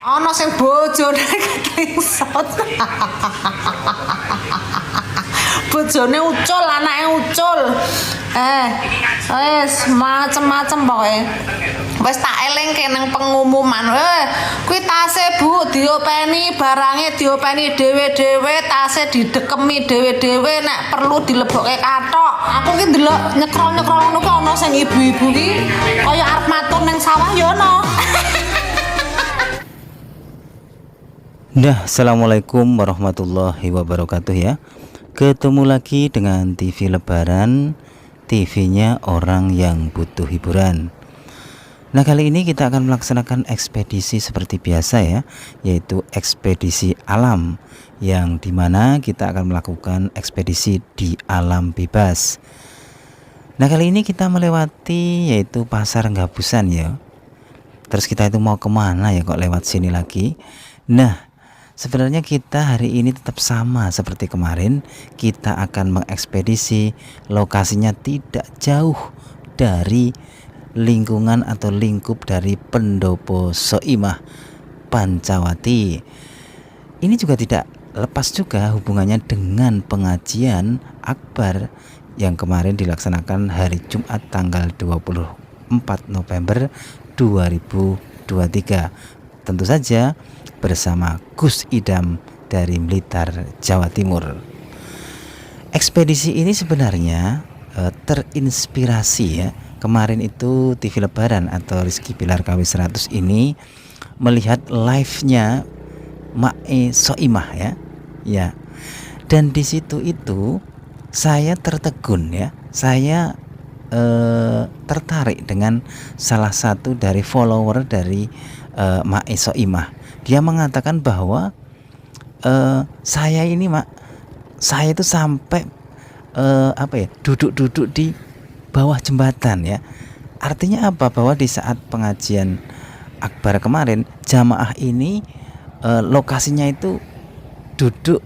Ana sing bojone klingsot. Bojone ucul, anake ucul. Wis macem-macem pokoke. Wis tak elingke nang pengumuman. Kuwi tase Bu diopeni, barange diopeni dhewe-dhewe, tase didekemi dhewe-dhewe nek perlu dilebokke kathok. Aku ki ndelok nyekrol-nyekrol ngono ki ana sing ibu-ibu ki kaya arep matur ning sawah ya ana. Nah, assalamualaikum warahmatullahi wabarakatuh ya. Ketemu lagi dengan TV Lebaran, TV-nya orang yang butuh hiburan. Nah, kali ini kita akan melaksanakan ekspedisi seperti biasa ya, yaitu ekspedisi alam, yang dimana kita akan melakukan ekspedisi di alam bebas. Nah, kali ini kita melewati yaitu Pasar Nggabusan ya. Terus kita itu mau kemana ya kok lewat sini lagi? Nah, sebenarnya kita hari ini tetap sama seperti kemarin. Kita akan mengekspedisi, lokasinya tidak jauh dari lingkungan atau lingkup dari Pendopo Soimah Pancawati. Ini juga tidak lepas juga hubungannya dengan pengajian akbar yang kemarin dilaksanakan hari Jumat tanggal 24 November 2023. Tentu saja bersama Gus Idam dari Blitar, Jawa Timur. Ekspedisi ini sebenarnya terinspirasi ya. Kemarin itu TV Lebaran atau Rizky Bilar KW 100 ini melihat live-nya Mae Soimah ya. Ya. Dan di situ itu saya tertegun ya. Saya tertarik dengan salah satu dari follower dari Mae Soimah. Dia mengatakan bahwa saya ini saya itu sampai duduk-duduk di bawah jembatan ya. Artinya apa? Bahwa di saat pengajian akbar kemarin, jamaah ini lokasinya itu duduk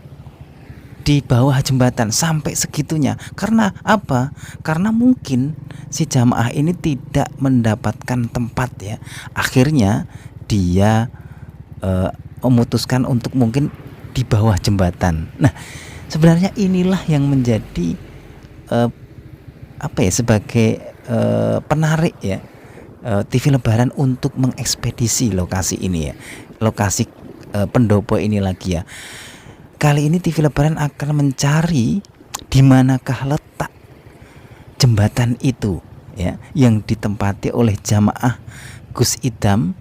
di bawah jembatan sampai segitunya. Karena apa? Karena mungkin si jamaah ini tidak mendapatkan tempat ya. Akhirnya dia memutuskan untuk mungkin di bawah jembatan. Nah, sebenarnya inilah yang menjadi sebagai penarik ya TV Lebaran untuk mengekspedisi lokasi ini ya, lokasi pendopo ini lagi ya. Kali ini TV Lebaran akan mencari di manakah letak jembatan itu ya, yang ditempati oleh jamaah Gus Idam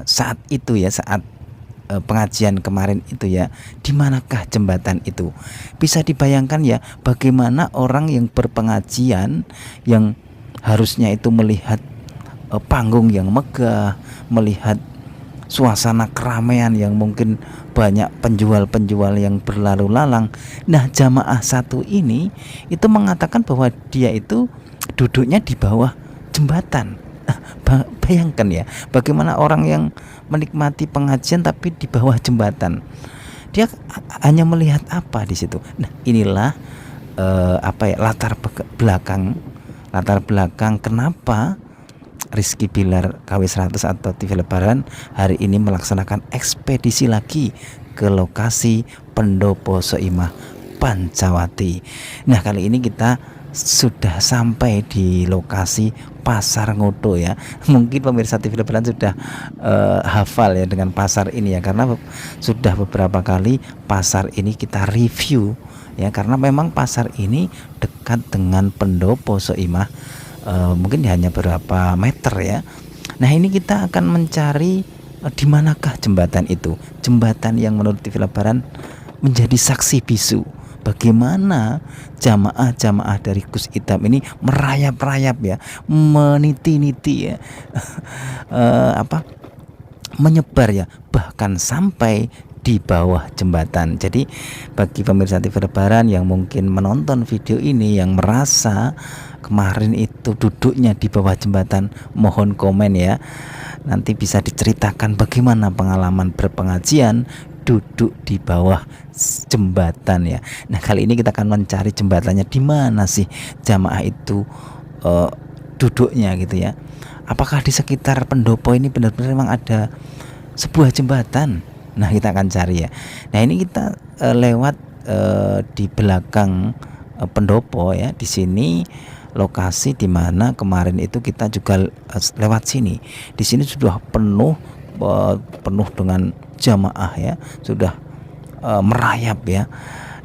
saat itu ya, saat pengajian kemarin itu ya. Di manakah jembatan itu? Bisa dibayangkan ya, bagaimana orang yang berpengajian yang harusnya itu melihat panggung yang megah, melihat suasana keramaian yang mungkin banyak penjual-penjual yang berlalu lalang. Nah, jamaah satu ini itu mengatakan bahwa dia itu duduknya di bawah jembatan. Bayangkan ya, bagaimana orang yang menikmati pengajian tapi di bawah jembatan. Dia hanya melihat apa di situ. Nah, inilah latar belakang kenapa Rizky Bilar KW 100 atau TV Lebaran hari ini melaksanakan ekspedisi lagi ke lokasi Pendopo Soimah Pancawati. Nah, kali ini kita sudah sampai di lokasi Pasar Ngodo ya. Mungkin pemirsa TV Lebaran sudah hafal ya dengan pasar ini ya, karena sudah beberapa kali pasar ini kita review ya, karena memang pasar ini dekat dengan Pendopo Soimah, mungkin hanya beberapa meter ya. Nah, ini kita akan mencari di manakah jembatan itu, jembatan yang menurut TV Lebaran menjadi saksi bisu bagaimana jamaah-jamaah dari Gus Idam ini merayap-rayap ya, meniti-niti ya, menyebar ya, bahkan sampai di bawah jembatan. Jadi bagi pemirsa TV Lebaran yang mungkin menonton video ini yang merasa kemarin itu duduknya di bawah jembatan, mohon komen ya. Nanti bisa diceritakan bagaimana pengalaman berpengajian duduk di bawah jembatan ya. Nah, kali ini kita akan mencari jembatannya, di mana sih jamaah itu duduknya gitu ya. Apakah di sekitar pendopo ini benar-benar memang ada sebuah jembatan. Nah, kita akan cari ya. Nah, ini kita lewat di belakang pendopo ya. Di sini lokasi di mana kemarin itu kita juga lewat sini. Di sini sudah penuh dengan jamaah ya, sudah merayap ya.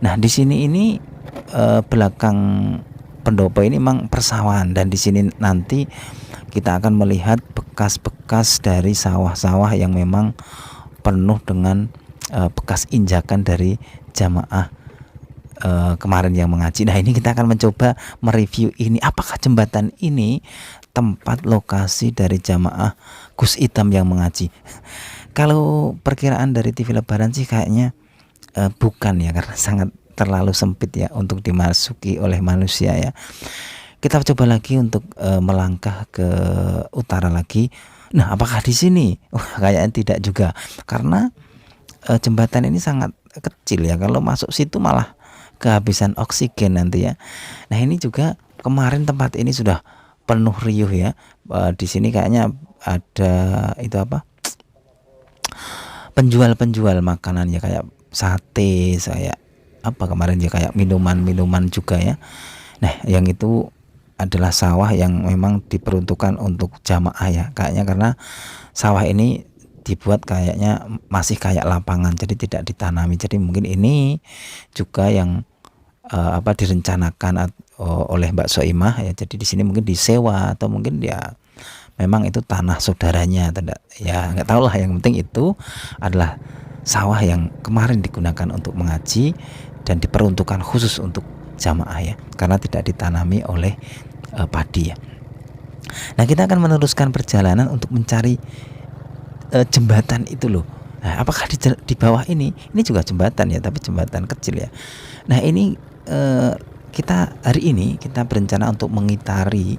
Nah, di sini ini belakang pendopo ini memang persawahan, dan di sini nanti kita akan melihat bekas-bekas dari sawah-sawah yang memang penuh dengan bekas injakan dari jamaah kemarin yang mengaji. Nah, ini kita akan mencoba mereview ini, apakah jembatan ini tempat lokasi dari jamaah Gus Itam yang mengaji. Kalau perkiraan dari TV Lebaran sih kayaknya bukan ya, karena sangat terlalu sempit ya untuk dimasuki oleh manusia ya. Kita coba lagi untuk melangkah ke utara lagi. Nah, apakah di sini? Kayaknya tidak juga, karena jembatan ini sangat kecil ya. Kalau masuk situ malah kehabisan oksigen nanti ya. Nah, ini juga kemarin tempat ini sudah penuh riuh ya. Di sini kayaknya ada itu apa? Penjual-penjual makanan ya, kayak sate, saya apa kemarin ya, kayak minuman-minuman juga ya. Nah, yang itu adalah sawah yang memang diperuntukkan untuk jamaah ya, kayaknya, karena sawah ini dibuat kayaknya masih kayak lapangan, jadi tidak ditanami. Jadi mungkin ini juga yang direncanakan oleh Mbak Soimah ya. Jadi di sini mungkin disewa, atau mungkin ya memang itu tanah saudaranya, tidak ya, nggak tahu lah. Yang penting itu adalah sawah yang kemarin digunakan untuk mengaji dan diperuntukkan khusus untuk jamaah ya, karena tidak ditanami oleh padi ya. Nah, kita akan meneruskan perjalanan untuk mencari jembatan itu loh. Nah, apakah di bawah ini juga jembatan ya, tapi jembatan kecil ya. Nah, ini kita hari ini kita berencana untuk mengitari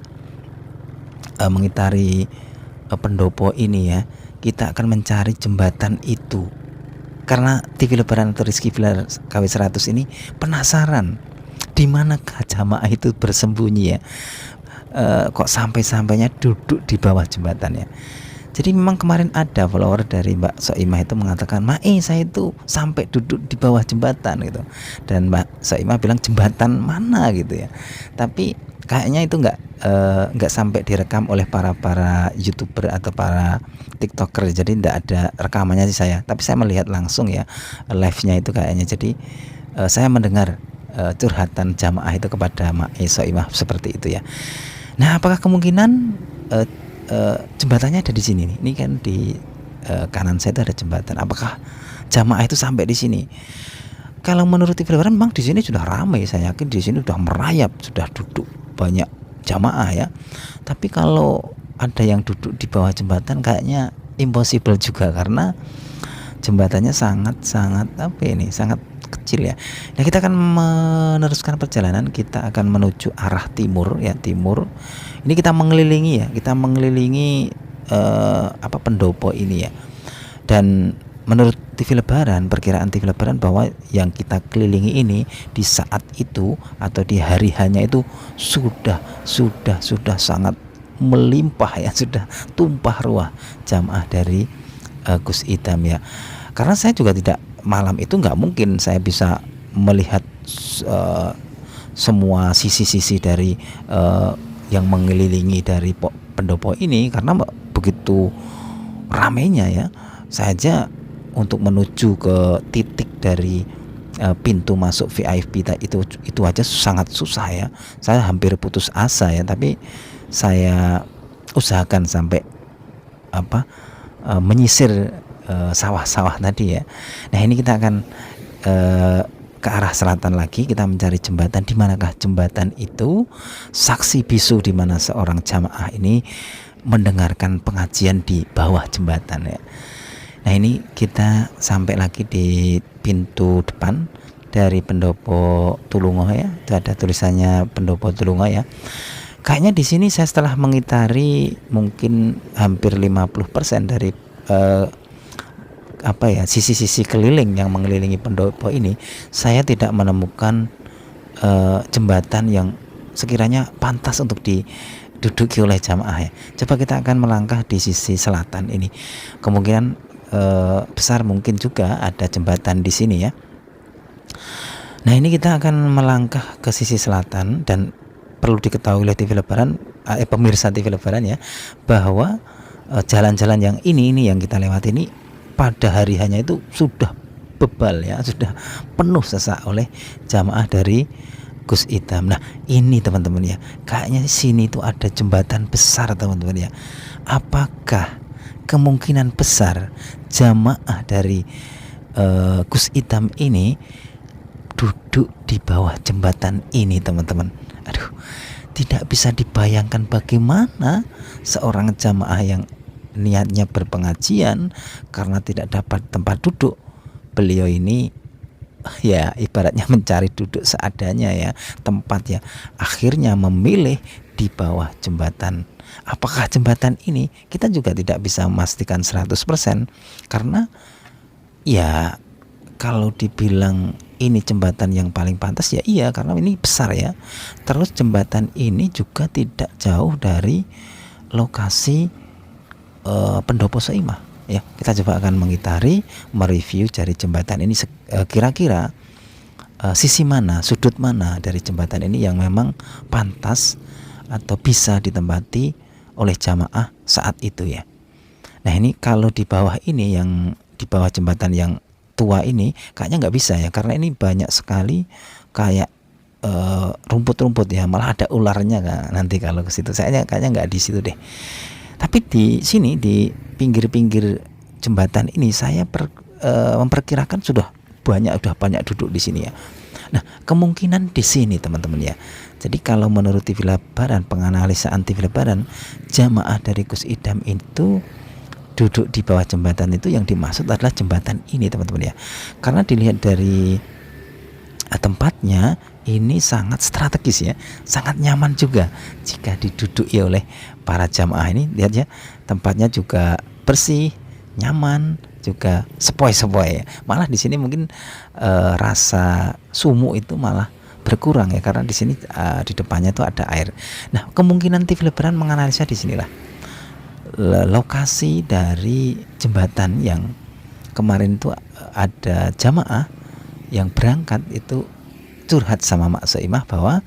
pendopo ini ya. Kita akan mencari jembatan itu, karena TV Lebaran atau Rizky Bilar KW100 ini penasaran di manakah jamaah itu bersembunyi ya. Kok sampai-sampainya duduk di bawah jembatan ya. Jadi memang kemarin ada follower dari Mbak Soimah itu mengatakan, saya itu sampai duduk di bawah jembatan gitu. Dan Mbak Soimah bilang, jembatan mana gitu ya. Tapi kayaknya itu nggak sampai direkam oleh para YouTuber atau para TikToker. Jadi tidak ada rekamannya sih saya. Tapi saya melihat langsung ya live-nya itu kayaknya. Jadi saya mendengar curhatan jamaah itu kepada Mbak Soimah seperti itu ya. Nah, apakah kemungkinan jembatannya ada di sini nih? Ini kan di kanan saya itu ada jembatan. Apakah jamaah itu sampai di sini? Kalau menurut TV Lebaran memang di sini sudah ramai. Saya yakin di sini sudah merayap, sudah duduk banyak jamaah ya. Tapi kalau ada yang duduk di bawah jembatan kayaknya impossible juga, karena jembatannya sangat sangat kecil ya. Nah, kita akan meneruskan perjalanan. Kita akan menuju arah timur ya, timur. Ini kita mengelilingi pendopo ini ya. Dan menurut TV Lebaran, perkiraan TV Lebaran bahwa yang kita kelilingi ini di saat itu atau di hari hanya itu sudah sangat melimpah ya, sudah tumpah ruah jamaah dari Gus Itam ya. Karena saya juga tidak, malam itu nggak mungkin saya bisa melihat semua sisi-sisi dari yang mengelilingi dari pendopo ini, karena begitu ramainya ya. Saya aja untuk menuju ke titik dari pintu masuk VIP itu aja sangat susah ya. Saya hampir putus asa ya, tapi saya usahakan sampai menyisir sawah-sawah tadi ya. Nah, ini kita akan ke arah selatan lagi, kita mencari jembatan. Di manakah jembatan itu? Saksi bisu di mana seorang jamaah ini mendengarkan pengajian di bawah jembatan ya. Nah, ini kita sampai lagi di pintu depan dari pendopo Tulungo ya. Itu ada tulisannya pendopo Tulungo ya. Kayaknya di sini saya setelah mengitari mungkin hampir 50% dari sisi-sisi keliling yang mengelilingi pendopo ini, saya tidak menemukan jembatan yang sekiranya pantas untuk diduduki oleh jamaah ya. Coba kita akan melangkah di sisi selatan ini. Kemungkinan besar mungkin juga ada jembatan di sini ya. Nah ini kita akan melangkah ke sisi selatan, dan perlu diketahui oleh TV Lebaran, pemirsa TV Lebaran ya, bahwa jalan-jalan yang ini yang kita lewati ini pada hari hanya itu sudah bebal ya, sudah penuh sesak oleh jamaah dari Gus Idam. Nah ini teman-teman ya, kayaknya di sini tuh ada jembatan besar teman-teman ya. Apakah kemungkinan besar jamaah dari Gus Idam ini duduk di bawah jembatan ini teman-teman? Aduh, tidak bisa dibayangkan bagaimana seorang jamaah yang niatnya berpengajian karena tidak dapat tempat duduk, beliau ini ya ibaratnya mencari duduk seadanya ya, tempat ya, akhirnya memilih di bawah jembatan. Apakah jembatan ini, kita juga tidak bisa memastikan 100%, karena ya kalau dibilang ini jembatan yang paling pantas ya iya, karena ini besar ya. Terus jembatan ini juga tidak jauh dari lokasi Pendopo Soimah ya. Kita coba akan mengitari, mereview dari jembatan ini kira-kira sisi mana, sudut mana dari jembatan ini yang memang pantas atau bisa ditempati oleh jamaah saat itu ya. Nah ini kalau di bawah ini, yang di bawah jembatan yang tua ini kayaknya nggak bisa ya, karena ini banyak sekali kayak rumput-rumput ya, malah ada ularnya kan nanti kalau ke situ. Saya kayaknya nggak di situ deh. Tapi di sini di pinggir-pinggir jembatan ini saya memperkirakan sudah banyak duduk di sini ya. Nah kemungkinan di sini teman-teman ya. Jadi kalau menurut TV Lebaran, penganalisaan TV Lebaran, jamaah dari Gus Idam itu duduk di bawah jembatan itu, yang dimaksud adalah jembatan ini teman-teman ya. Karena dilihat dari tempatnya ini sangat strategis ya, sangat nyaman juga jika diduduki oleh para jamaah ini. Lihat ya, tempatnya juga bersih, nyaman, juga sepoi-sepoi ya. Malah di sini mungkin rasa sumuk itu malah berkurang ya, karena di sini di depannya itu ada air. Nah kemungkinan TV Lebaran menganalisa di sinilah lokasi dari jembatan yang kemarin itu ada jamaah yang berangkat itu curhat sama Mak Soimah bahwa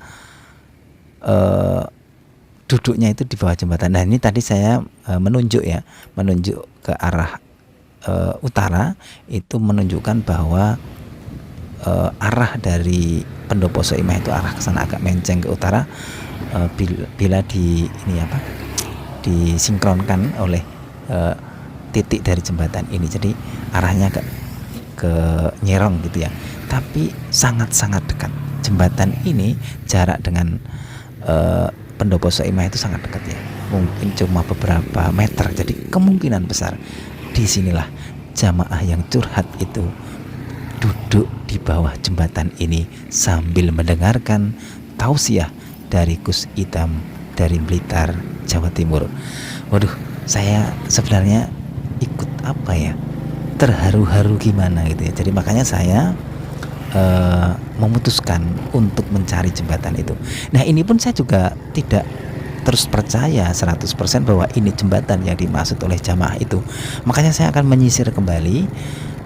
duduknya itu di bawah jembatan. Nah ini tadi saya menunjuk ke arah utara, itu menunjukkan bahwa arah dari Pendopo Soimah itu arah ke sana agak menceng ke utara, bila disinkronkan oleh titik dari jembatan ini, jadi arahnya ke Nyerong gitu ya. Tapi sangat-sangat dekat jembatan ini, jarak dengan Pendopo Soimah itu sangat dekat ya, mungkin cuma beberapa meter. Jadi kemungkinan besar disinilah jamaah yang curhat itu duduk di bawah jembatan ini sambil mendengarkan tausiah dari Gus Idam dari Blitar, Jawa Timur. Waduh, saya sebenarnya ikut terharu-haru gimana gitu ya. Jadi makanya saya memutuskan untuk mencari jembatan itu. Nah ini pun saya juga tidak terus percaya 100% bahwa ini jembatan yang dimaksud oleh jamaah itu. Makanya saya akan menyisir kembali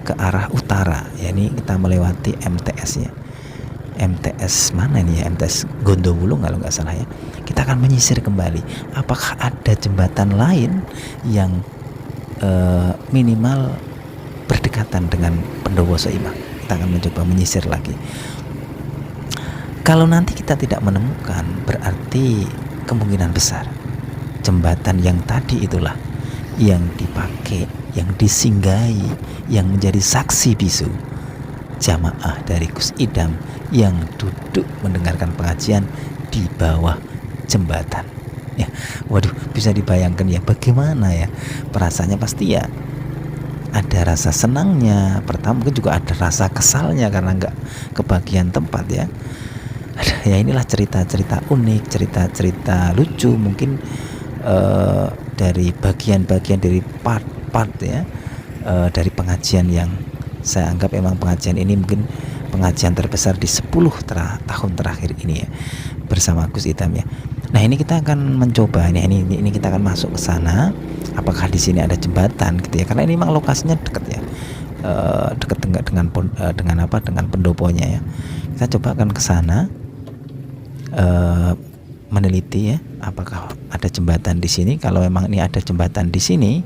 ke arah utara ya. Ini kita melewati MTS ya, MTS mana nih ya, MTS Gondowulung kalau nggak salah ya. Kita akan menyisir kembali apakah ada jembatan lain yang minimal berdekatan dengan Pendopo Soimah. Kita akan mencoba menyisir lagi. Kalau nanti kita tidak menemukan, berarti kemungkinan besar jembatan yang tadi itulah yang dipakai, yang disinggahi, yang menjadi saksi bisu jamaah dari Gus Idam yang duduk mendengarkan pengajian di bawah jembatan ya. Waduh, bisa dibayangkan ya bagaimana ya perasaannya. Pasti ya ada rasa senangnya, pertama mungkin juga ada rasa kesalnya karena nggak kebagian tempat ya. Ya inilah cerita-cerita unik, cerita-cerita lucu mungkin dari bagian-bagian dari part-part ya, dari pengajian yang saya anggap memang pengajian ini mungkin pengajian terbesar di 10 tahun terakhir ini ya, bersama Gus Idam ya. Nah ini kita akan mencoba ini kita akan masuk ke sana apakah di sini ada jembatan gitu ya, karena ini memang lokasinya dekat ya, dekat dengan pendoponya ya. Kita coba akan ke sana, meneliti ya apakah ada jembatan di sini. Kalau memang ini ada jembatan di sini,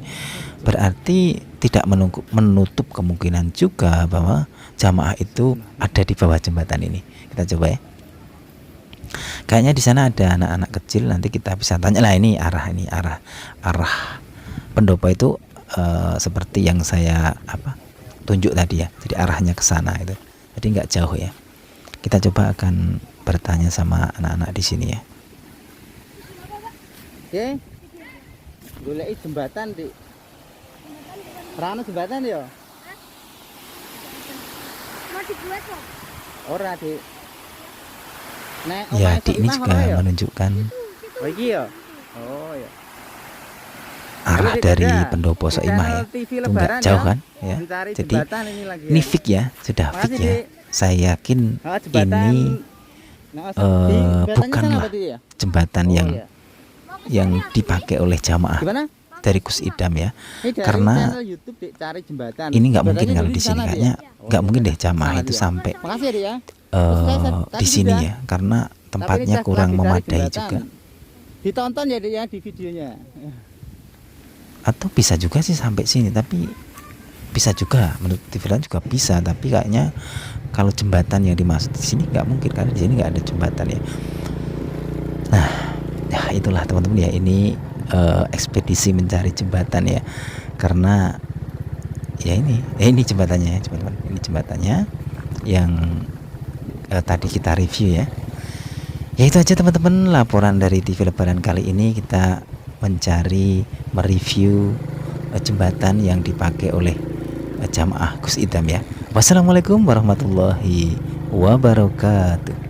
berarti tidak menutup kemungkinan juga bahwa jamaah itu ada di bawah jembatan ini. Kita coba ya. Kayaknya di sana ada anak-anak kecil, nanti kita bisa tanya lah. Ini arah pendopo itu seperti yang saya tunjuk tadi ya. Jadi arahnya ke sana itu. Jadi nggak jauh ya. Kita coba akan bertanya sama anak-anak di sini ya. Oke. Goleki jembatan, Dik. Rano jembatan ya? Mau dibuat kok? Ora, Dik. Nek Ya, omahe Dik ini Soimah juga ono ya? menunjukkan Oh iki ya? Oh ya. arah Dik, dari ada. pendopo Di Soimah ya. channel TV Itu Lebaran nggak jauh ya. kan ya. Mencari Jadi jembatan ini lagi ya. ini fix ya, sudah Makasih, fix ya. Dik. Saya yakin Jembatan. ini Nah, jembatannya bukanlah sana berarti ya? jembatan Oh, yang iya. yang dipakai oleh jamaah Gimana? dari Gus Idam ya. Ini dari Karena channel YouTube, Dik, cari jembatan. ini nggak mungkin Jembatannya kalau dulu di sini, sana, Dik, kayaknya ya? nggak Oh, mungkin iya. deh jamaah Sana itu dia. sampai Makasih ya, Dik, ya. Terus tadi di sini sudah. ya, karena Tapi tempatnya ini kurang lagi cari memadai jembatan. juga. Ditonton ya, Dik, ya di videonya. Atau bisa juga sih sampai sini, tapi bisa juga menurut Tivilan juga bisa, tapi kayaknya kalau jembatan yang dimaksud di sini nggak mungkin, karena di sini nggak ada jembatan ya. Nah, ya itulah teman-teman ya, ini ekspedisi mencari jembatan ya, karena ya ini jembatannya ya teman-teman, ini jembatannya yang tadi kita review ya. Ya itu aja teman-teman laporan dari TV Lebaran kali ini. Kita mereview jembatan yang dipakai oleh jamaah Gus Idam ya. Wassalamualaikum warahmatullahi wabarakatuh.